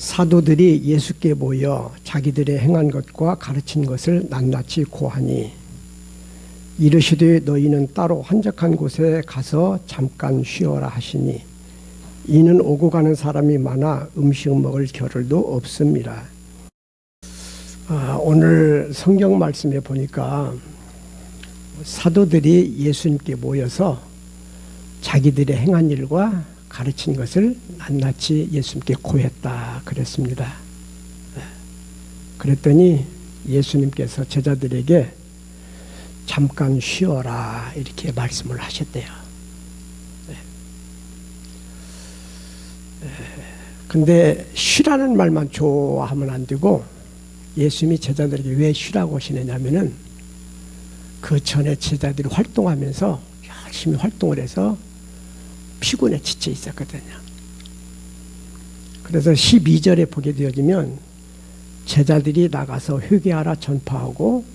사도들이 예수께 모여 자기들의 행한 것과 가르친 것을 낱낱이 고하니 이르시되 너희는 따로 한적한 곳에 가서 잠깐 쉬어라 하시니 이는 오고 가는 사람이 많아 음식 먹을 겨를도 없습니다. 오늘 성경 말씀에 보니까 사도들이 예수님께 모여서 자기들의 행한 일과 가르친 것을 낱낱이 예수님께 고했다 그랬습니다. 그랬더니 예수님께서 제자들에게 잠깐 쉬어라 이렇게 말씀을 하셨대요. 근데 쉬라는 말만 좋아하면 안 되고 예수님이 제자들에게 왜 쉬라고 하시느냐면은 그 전에 제자들이 활동하면서 열심히 활동을 해서 피곤에 지쳐 있었거든요. 그래서 12절에 보게 되어지면 제자들이 나가서 회개하라 전파하고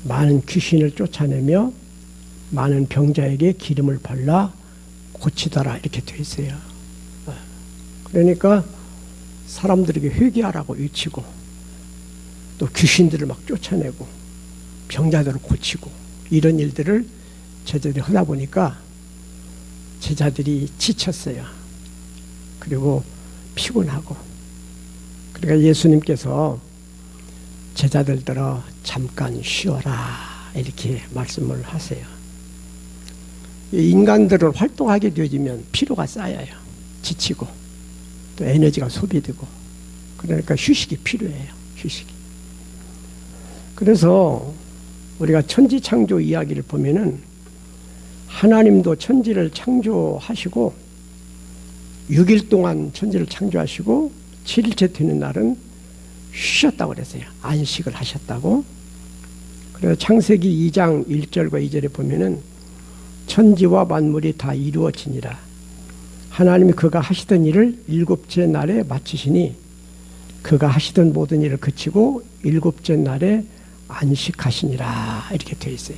많은 귀신을 쫓아내며 많은 병자에게 기름을 발라 고치더라 이렇게 되어 있어요. 그러니까 사람들에게 회개하라고 외치고 또 귀신들을 막 쫓아내고 병자들을 고치고 이런 일들을 제자들이 하다 보니까 제자들이 지쳤어요. 그리고 피곤하고 그러니까 예수님께서 제자들들어 잠깐 쉬어라 이렇게 말씀을 하세요. 인간들을 활동하게 되어지면 피로가 쌓여요. 지치고 또 에너지가 소비되고 그러니까 휴식이 필요해요. 휴식이. 그래서 우리가 천지창조 이야기를 보면은 하나님도 천지를 창조하시고 6일 동안 천지를 창조하시고 7일째 되는 날은 쉬셨다고 그랬어요. 안식을 하셨다고. 그래서 창세기 2장 1절과 2절에 보면은 천지와 만물이 다 이루어지니라. 하나님이 그가 하시던 일을 7째 날에 마치시니 그가 하시던 모든 일을 그치고 7째 날에 안식하시니라 이렇게 되어 있어요.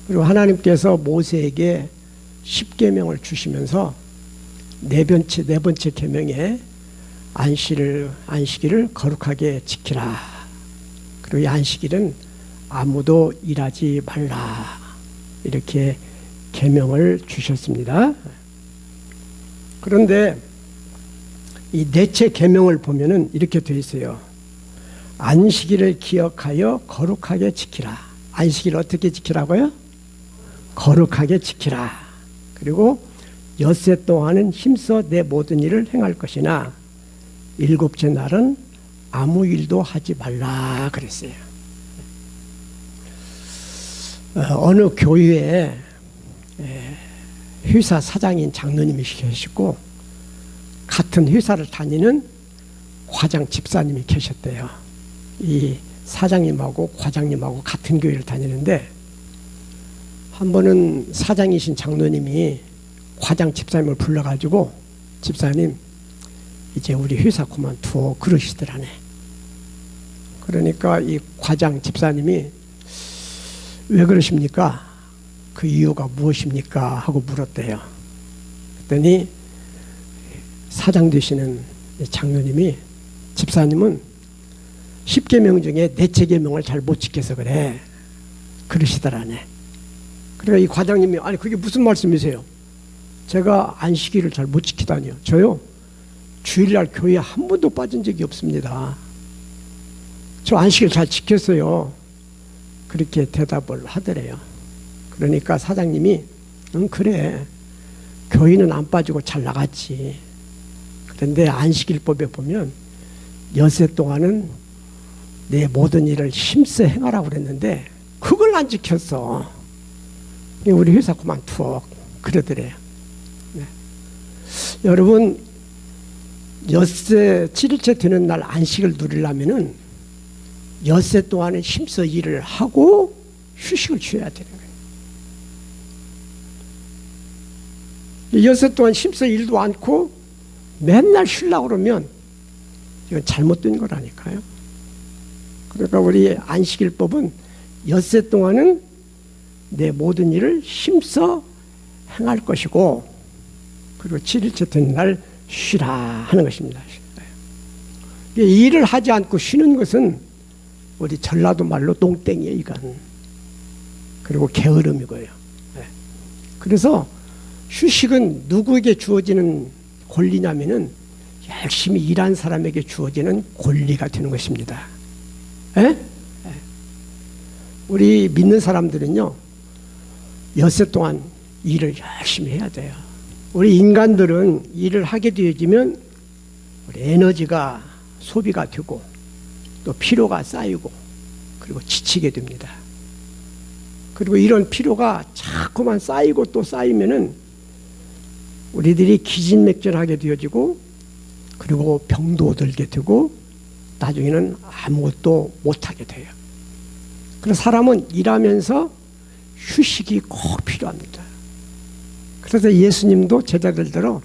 그리고 하나님께서 모세에게 10계명을 주시면서 네 번째 계명에 안식일을 거룩하게 지키라. 그리고 이 안식일은 아무도 일하지 말라. 이렇게 계명을 주셨습니다. 그런데 이 넷째 계명을 보면은 이렇게 되어 있어요. 안식일을 기억하여 거룩하게 지키라. 안식일을 어떻게 지키라고요? 거룩하게 지키라. 그리고 엿새 동안은 힘써 내 모든 일을 행할 것이나 7째 날은 아무 일도 하지 말라 그랬어요. 어느 교회에 회사 사장인 장로님이 계시고 같은 회사를 다니는 과장 집사님이 계셨대요. 이 사장님하고 과장님하고 같은 교회를 다니는데 한 번은 사장이신 장로님이 과장 집사님을 불러가지고 집사님 이제 우리 회사 그만두어 그러시더라네. 그러니까 이 과장 집사님이 왜 그러십니까? 그 이유가 무엇입니까? 하고 물었대요. 그랬더니 사장 되시는 장로님이 집사님은 10계명 중에 넷째 계명을 잘 못 지켜서 그래. 그러시더라네. 그러니까 이 과장님이 아니 그게 무슨 말씀이세요? 제가 안식일을 잘 못 지키다니요. 저요 주일날 교회에 한 번도 빠진 적이 없습니다. 저 안식일 잘 지켰어요. 그렇게 대답을 하더래요. 그러니까 사장님이 응 그래 교회는 안 빠지고 잘 나갔지. 그런데 안식일법에 보면 엿새 동안은 내 모든 일을 힘써 행하라고 그랬는데 그걸 안 지켰어. 우리 회사 그만두어 그러더래요. 네. 여러분 엿새 7일째 되는 날 안식을 누리려면은 엿새 동안은 힘써 일을 하고 휴식을 취해야 되는 거예요. 엿새 동안 힘써 일도 않고 맨날 쉬려고 그러면 이건 잘못된 거라니까요. 그러니까 우리 안식일법은 엿새 동안은 내 모든 일을 힘써 행할 것이고 그리고 7일째 된 날 쉬라 하는 것입니다. 일을 하지 않고 쉬는 것은 우리 전라도 말로 똥땡이에요, 이건. 그리고 게으름이고요. 그래서 휴식은 누구에게 주어지는 권리냐면은 열심히 일한 사람에게 주어지는 권리가 되는 것입니다. 우리 믿는 사람들은요, 엿새 동안 일을 열심히 해야 돼요. 우리 인간들은 일을 하게 되어지면 우리 에너지가 소비가 되고 또 피로가 쌓이고 그리고 지치게 됩니다. 그리고 이런 피로가 자꾸만 쌓이고 또 쌓이면은 우리들이 기진맥진하게 되어지고 그리고 병도 들게 되고 나중에는 아무것도 못하게 돼요. 그래서 사람은 일하면서 휴식이 꼭 필요합니다. 그래서 예수님도 제자들대로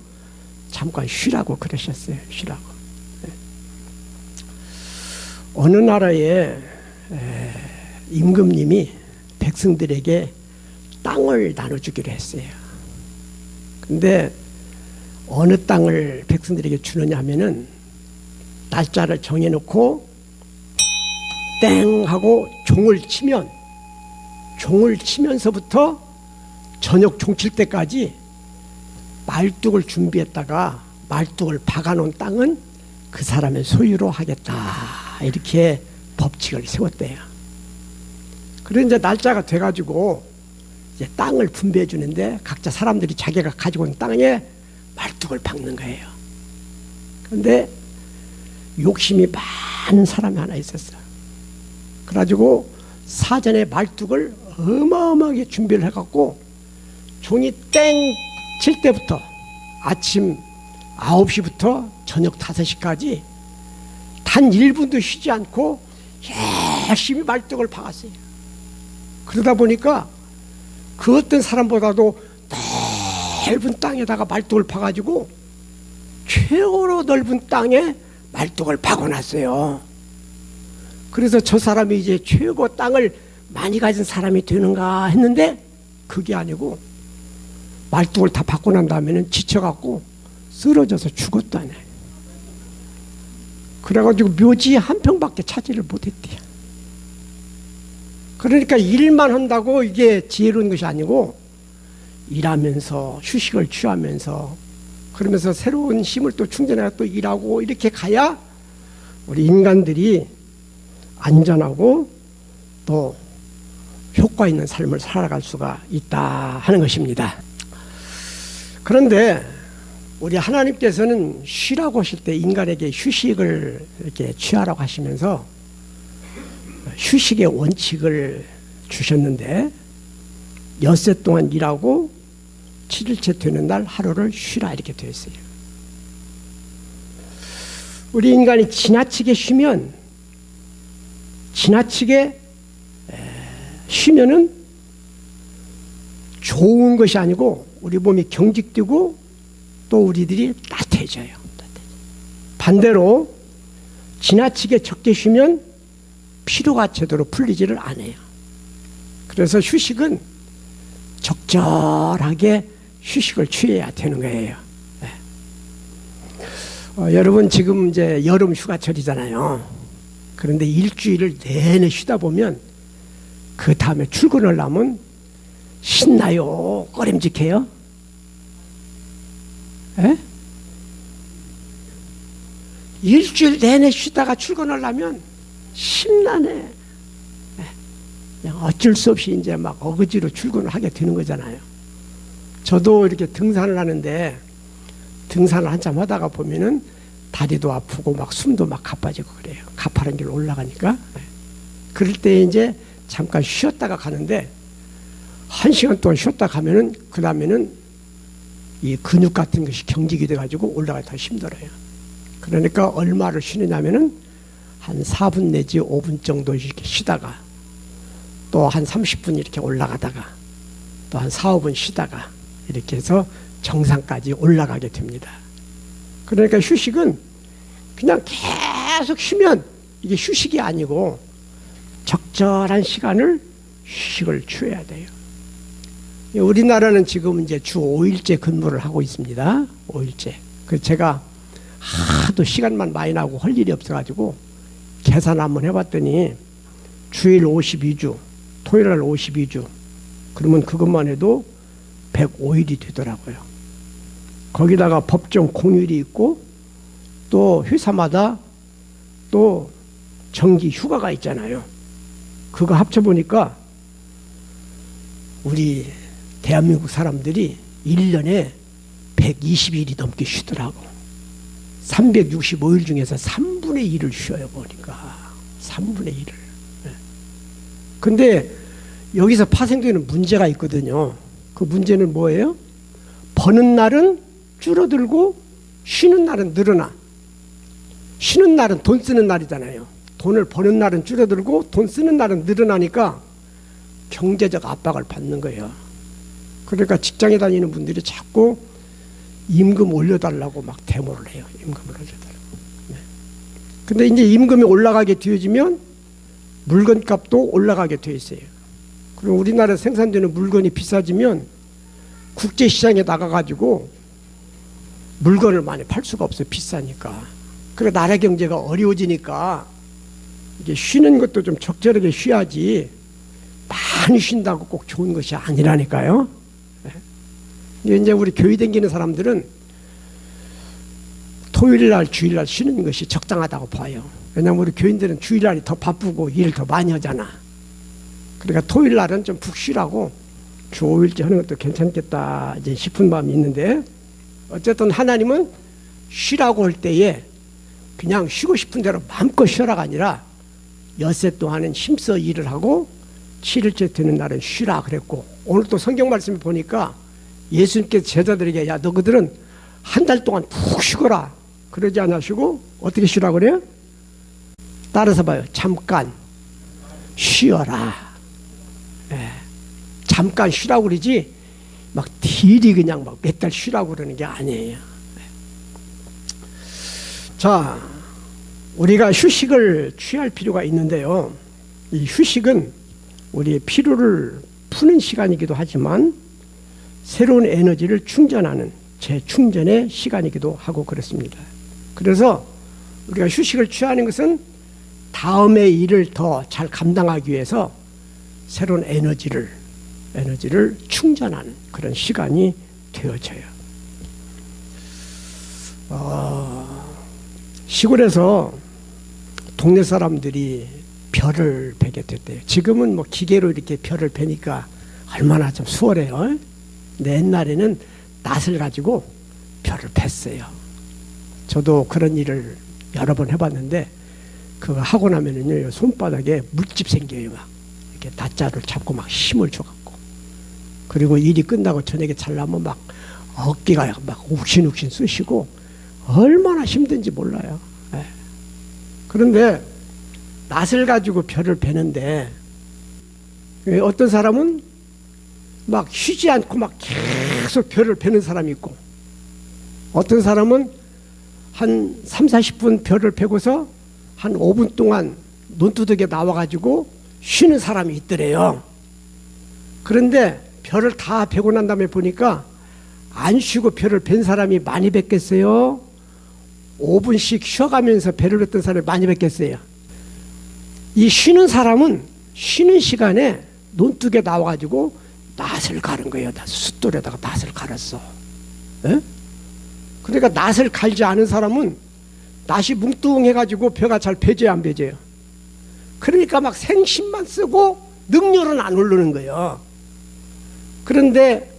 잠깐 쉬라고 그러셨어요. 쉬라고. 어느 나라에 임금님이 백성들에게 땅을 나눠주기로 했어요. 근데 어느 땅을 백성들에게 주느냐 하면은 날짜를 정해놓고 땡 하고 종을 치면서부터 저녁 종 칠 때까지 말뚝을 준비했다가 말뚝을 박아놓은 땅은 그 사람의 소유로 하겠다, 이렇게 법칙을 세웠대요. 그래서 이제 날짜가 돼가지고 이제 땅을 분배해 주는데 각자 사람들이 자기가 가지고 있는 땅에 말뚝을 박는 거예요. 그런데 욕심이 많은 사람이 하나 있었어. 그래가지고 사전에 말뚝을 어마어마하게 준비를 해갖고 종이 땡 칠 때부터 아침 9시부터 저녁 5시까지 단 1분도 쉬지 않고 열심히 말뚝을 박았어요. 그러다 보니까 그 어떤 사람보다도 넓은 땅에다가 말뚝을 파가지고 최고로 넓은 땅에 말뚝을 박아놨어요. 그래서 저 사람이 이제 최고 땅을 많이 가진 사람이 되는가 했는데 그게 아니고 말뚝을 다 박고 난 다음에는 지쳐갖고 쓰러져서 죽었다네. 그래가지고 묘지 한 평밖에 차지를 못했대요. 그러니까 일만 한다고 이게 지혜로운 것이 아니고 일하면서 휴식을 취하면서 그러면서 새로운 힘을 또 충전해서 또 일하고 이렇게 가야 우리 인간들이 안전하고 또 효과 있는 삶을 살아갈 수가 있다 하는 것입니다. 그런데 우리 하나님께서는 쉬라고 하실 때 인간에게 휴식을 이렇게 취하라고 하시면서 휴식의 원칙을 주셨는데 엿새 동안 일하고 7일째 되는 날 하루를 쉬라, 이렇게 되어 있어요. 우리 인간이 지나치게 쉬면은 좋은 것이 아니고 우리 몸이 경직되고 또 우리들이 나태해져요. 반대로 지나치게 적게 쉬면 피로가 제대로 풀리지를 않아요. 그래서 휴식은 적절하게 휴식을 취해야 되는 거예요. 여러분 지금 이제 여름 휴가철이잖아요. 그런데 일주일을 내내 쉬다 보면 그 다음에 출근을 하면 신나요? 꺼림직해요? 일주일 내내 쉬다가 출근을 하면 심란해. 그냥 어쩔 수 없이 이제 막 어거지로 출근을 하게 되는 거잖아요. 저도 이렇게 등산을 하는데 등산을 한참 하다가 보면은 다리도 아프고 막 숨도 막 가빠지고 그래요. 가파른 길 올라가니까. 그럴 때 이제 잠깐 쉬었다가 가는데 1시간 동안 쉬었다 가면은 그 다음에는 이 근육 같은 것이 경직이 돼가지고 올라가기 더 힘들어요. 그러니까 얼마를 쉬느냐면은 한 4분 내지 5분 정도 이렇게 쉬다가 또 한 30분 이렇게 올라가다가 또 한 4, 5분 쉬다가 이렇게 해서 정상까지 올라가게 됩니다. 그러니까 휴식은 그냥 계속 쉬면 이게 휴식이 아니고 적절한 시간을 휴식을 취해야 돼요. 우리나라는 지금 이제 주 5일째 근무를 하고 있습니다. 5일째. 그 제가 하도 시간만 많이 나고 할 일이 없어가지고 계산 한번 해봤더니 주일 52주, 토요일날 52주, 그러면 그것만 해도 105일이 되더라고요. 거기다가 법정 공휴일이 있고 또 회사마다 또 정기 휴가가 있잖아요. 그거 합쳐보니까 우리 대한민국 사람들이 1년에 120일이 넘게 쉬더라고. 365일 중에서 3분의 1을 쉬어요, 보니까. 3분의 1을. 근데 여기서 파생되는 문제가 있거든요. 그 문제는 뭐예요? 버는 날은 줄어들고 쉬는 날은 늘어나. 쉬는 날은 돈 쓰는 날이잖아요. 돈을 버는 날은 줄어들고 돈 쓰는 날은 늘어나니까 경제적 압박을 받는 거예요. 그러니까 직장에 다니는 분들이 자꾸 임금 올려달라고 막 데모를 해요. 임금을 올려달라고. 네. 근데 이제 임금이 올라가게 되어지면 물건값도 올라가게 돼 있어요. 그리고 우리나라에 생산되는 물건이 비싸지면 국제시장에 나가가지고 물건을 많이 팔 수가 없어요. 비싸니까. 그러니까 나라 경제가 어려워지니까 이게 쉬는 것도 좀 적절하게 쉬어야지 많이 쉰다고 꼭 좋은 것이 아니라니까요. 이제 우리 교회 다니는 사람들은 토요일날, 주일날 쉬는 것이 적당하다고 봐요. 왜냐하면 우리 교인들은 주일날이 더 바쁘고 일을 더 많이 하잖아. 그러니까 토요일날은 좀 푹 쉬라고 주 5일째 하는 것도 괜찮겠다 이제 싶은 마음이 있는데, 어쨌든 하나님은 쉬라고 할 때에 그냥 쉬고 싶은 대로 마음껏 쉬어라가 아니라 엿새 동안은 힘써 일을 하고 7일째 되는 날은 쉬라 그랬고, 오늘 또 성경 말씀을 보니까 예수님께서 제자들에게 야 너희들은 한 달 동안 푹 쉬거라 그러지 않으시고 어떻게 쉬라 그래요? 따라서 봐요. 잠깐 쉬어라. 예. 잠깐 쉬라고 그러지 막 딜이 그냥 막 몇 달 쉬라고 그러는 게 아니에요. 자, 우리가 휴식을 취할 필요가 있는데요. 이 휴식은 우리의 피로를 푸는 시간이기도 하지만 새로운 에너지를 충전하는 재충전의 시간이기도 하고 그렇습니다. 그래서 우리가 휴식을 취하는 것은 다음의 일을 더 잘 감당하기 위해서 새로운 에너지를 충전하는 그런 시간이 되어져요. 시골에서 동네 사람들이 별을 베게 됐대요. 지금은 뭐 기계로 이렇게 별을 베니까 얼마나 좀 수월해요. 근데 옛날에는 낫을 가지고 별을 뱄어요. 저도 그런 일을 여러 번 해봤는데 그거 하고 나면은요 손바닥에 물집 생겨요. 막 이렇게 낫자를 잡고 막 힘을 줘갖고, 그리고 일이 끝나고 저녁에 잘라면 막 어깨가 막 욱신욱신 쑤시고 얼마나 힘든지 몰라요. 네. 그런데 낫을 가지고 별을 베는데 어떤 사람은 막 쉬지 않고 막 계속 별을 베는 사람이 있고, 어떤 사람은 한 30-40분 별을 베고서 한 5분 동안 논두둑에 나와가지고 쉬는 사람이 있더래요. 그런데 별을 다 베고 난 다음에 보니까 안 쉬고 별을 벤 사람이 많이 뵙겠어요? 5분씩 쉬어가면서 별을 뱉던 사람이 많이 뵙겠어요? 이 쉬는 사람은 쉬는 시간에 논둑에 나와가지고 낫을 가른 거예요. 숫돌에다가 낫을 갈았어. 에? 그러니까 낫을 갈지 않은 사람은 낫이 뭉뚱해가지고 벼가 잘 배져야 안 배져요. 그러니까 막 생심만 쓰고 능률은 안 오르는 거예요. 그런데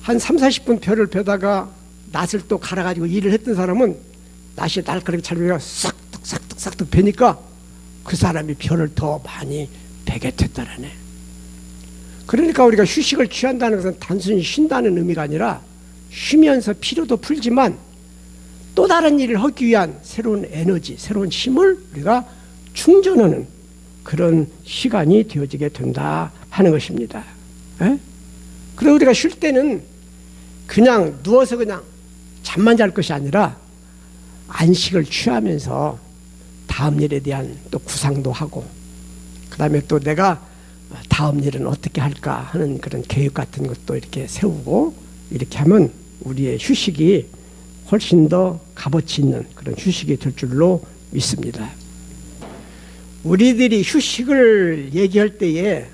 한 30-40분 벼를 베다가 낫을 또 갈아가지고 일을 했던 사람은 낫이 날카롭게 잘 배가 싹둑 베니까 그 사람이 벼를 더 많이 베게 됐다라네. 그러니까 우리가 휴식을 취한다는 것은 단순히 쉰다는 의미가 아니라 쉬면서 피로도 풀지만 또 다른 일을 하기 위한 새로운 에너지, 새로운 힘을 우리가 충전하는 그런 시간이 되어지게 된다 하는 것입니다. 에? 그래서 우리가 쉴 때는 그냥 누워서 그냥 잠만 잘 것이 아니라 안식을 취하면서 다음 일에 대한 또 구상도 하고, 그 다음에 또 내가 다음 일은 어떻게 할까 하는 그런 계획 같은 것도 이렇게 세우고, 이렇게 하면 우리의 휴식이 훨씬 더 값어치 있는 그런 휴식이 될 줄로 믿습니다. 우리들이 휴식을 얘기할 때에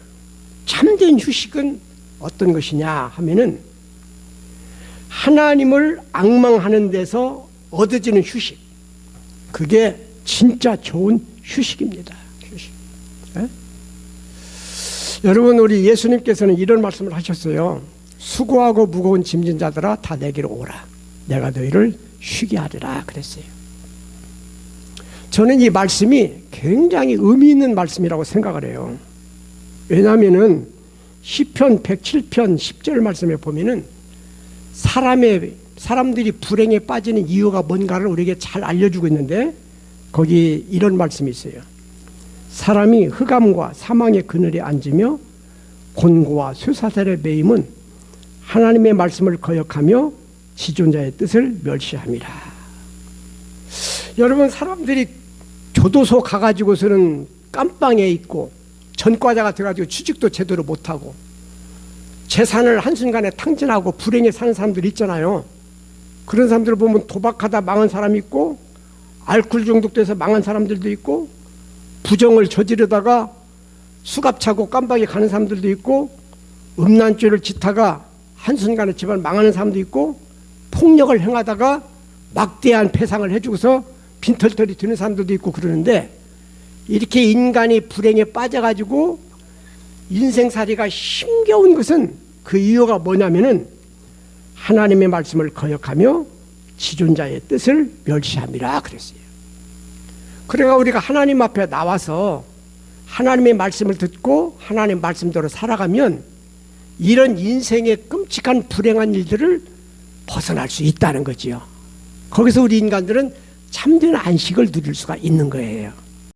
참된 휴식은 어떤 것이냐 하면은 하나님을 앙망하는 데서 얻어지는 휴식. 그게 진짜 좋은 휴식입니다. 휴식. 예? 여러분, 우리 예수님께서는 이런 말씀을 하셨어요. 수고하고 무거운 짐진 자들아 다 내게로 오라. 내가 너희를 쉬게 하리라 그랬어요. 저는 이 말씀이 굉장히 의미 있는 말씀이라고 생각을 해요. 왜냐하면은 시편 107편 10절 말씀에 보면은 사람들이 불행에 빠지는 이유가 뭔가를 우리에게 잘 알려주고 있는데 거기 이런 말씀이 있어요. 사람이 흑암과 사망의 그늘에 앉으며 곤고와 쇠사슬에 매임은 하나님의 말씀을 거역하며 지존자의 뜻을 멸시함이라. 여러분, 사람들이 교도소 가가지고서는 깜빵에 있고 전과자가 돼가지고 취직도 제대로 못하고 재산을 한순간에 탕진하고 불행에 사는 사람들 있잖아요. 그런 사람들을 보면 도박하다 망한 사람이 있고 알코올 중독돼서 망한 사람들도 있고 부정을 저지르다가 수갑차고 깜빵에 가는 사람들도 있고 음란죄를 짓다가 한순간에 집안 망하는 사람도 있고 폭력을 행하다가 막대한 배상을 해주고서 빈털털이 드는 사람들도 있고 그러는데 이렇게 인간이 불행에 빠져가지고 인생살이가 힘겨운 것은 그 이유가 뭐냐면은 하나님의 말씀을 거역하며 지존자의 뜻을 멸시함이라 그랬어요. 그래가 우리가 하나님 앞에 나와서 하나님의 말씀을 듣고 하나님 말씀대로 살아가면 이런 인생의 끔찍한 불행한 일들을 벗어날 수 있다는 거지요. 거기서 우리 인간들은 참된 안식을 누릴 수가 있는 거예요.